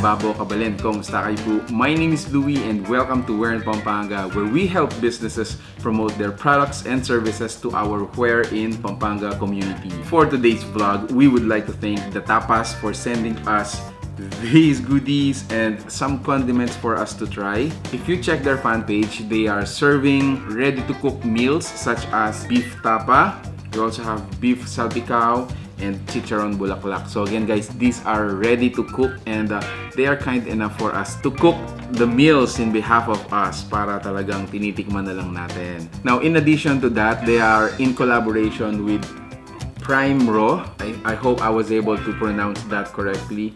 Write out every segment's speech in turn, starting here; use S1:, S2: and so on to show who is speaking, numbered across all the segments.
S1: Babo Kabalin. Kumusta kayo po? My name is Louie and welcome to Where in Pampanga, where we help businesses promote their products and services to our Where in Pampanga community. For today's vlog, we would like to thank the Tapas for sending us these goodies and some condiments for us to try. If you check their fan page, they are serving ready-to-cook meals such as beef tapa. We also have beef salpicao and chicharon bulaklak. So again guys, these are ready to cook and they are kind enough for us to cook the meals in behalf of us para talagang tinitikman na lang natin. Now in addition to that, they are in collaboration with Prime Raw. I hope I was able to pronounce that correctly.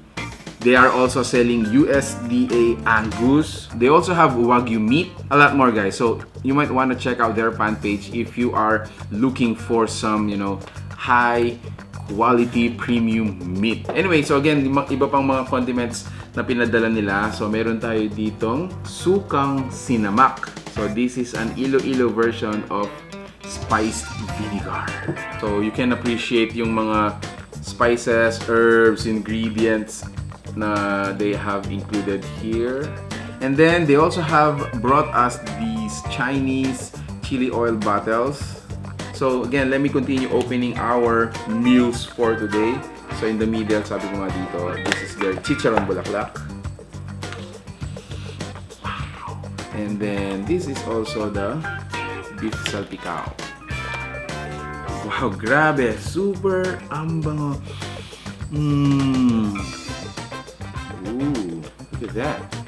S1: They are also selling USDA Angus. They also have Wagyu meat. A lot more guys. So you might want to check out their fan page if you are looking for some, high quality premium meat. Anyway, so again, iba pang mga condiments na pinadala nila. So meron tayo ditong sukang sinamak. So this is an Iloilo version of spiced vinegar. So you can appreciate yung mga spices, herbs, ingredients na they have included here. And then they also have brought us these Chinese chili oil bottles. So again, let me continue opening our meals for today. So in the middle, sabi ko nga dito, this is their chicharon bulaklak. Wow. And then this is also the beef salpicao. Wow, grabe, super ambango. Ooh, look at that. Wow.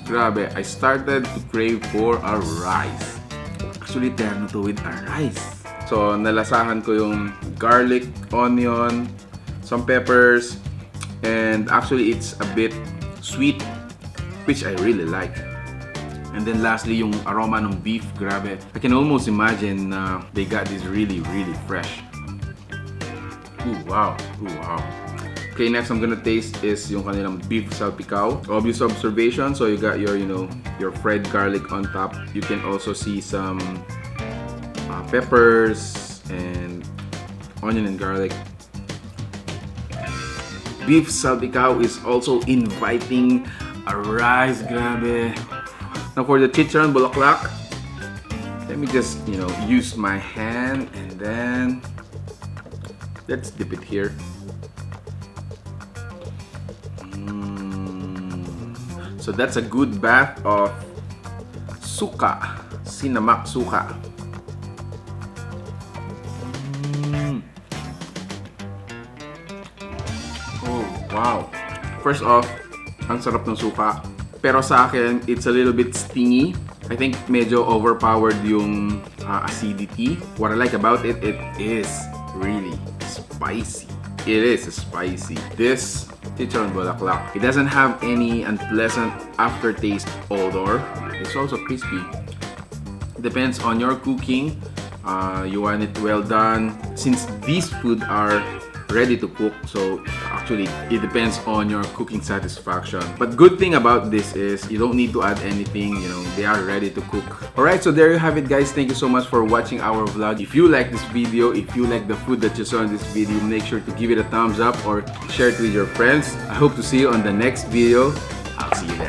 S1: Grabe, I started to crave for a rice. Actually, terno to with a rice. So, nalasahan ko yung garlic, onion, some peppers, and actually it's a bit sweet, which I really like. And then lastly, yung aroma ng beef, grabe. I can almost imagine they got this really, really fresh. Ooh, wow. Ooh, wow. Okay, next I'm gonna taste is yung kanilang beef salpicao. Obvious observation, so you got your, your fried garlic on top. You can also see some peppers and onion and garlic. Beef salpicao is also inviting a rice, grabe. Now for the chicharon bulaklak, let me just, use my hand and then let's dip it here. So that's a good bath of suka, sinamak suka. Oh, wow. First off, ang sarap ng suka. Pero sa akin, it's a little bit stingy. I think medyo overpowered yung acidity. What I like about it, it is really spicy. It is spicy. This chicharon bulaklak, it doesn't have any unpleasant aftertaste odor. It's also crispy. It depends on your cooking. You want it well done. Since these food are ready to cook, so actually it depends on your cooking satisfaction. But good thing about this is you don't need to add anything, they are ready to cook. Alright, so there you have it guys. Thank you so much for watching our vlog. If you like this video, if you like the food that you saw in this video, make sure to give it a thumbs up or share it with your friends. I hope to see you on the next video. I'll see you there.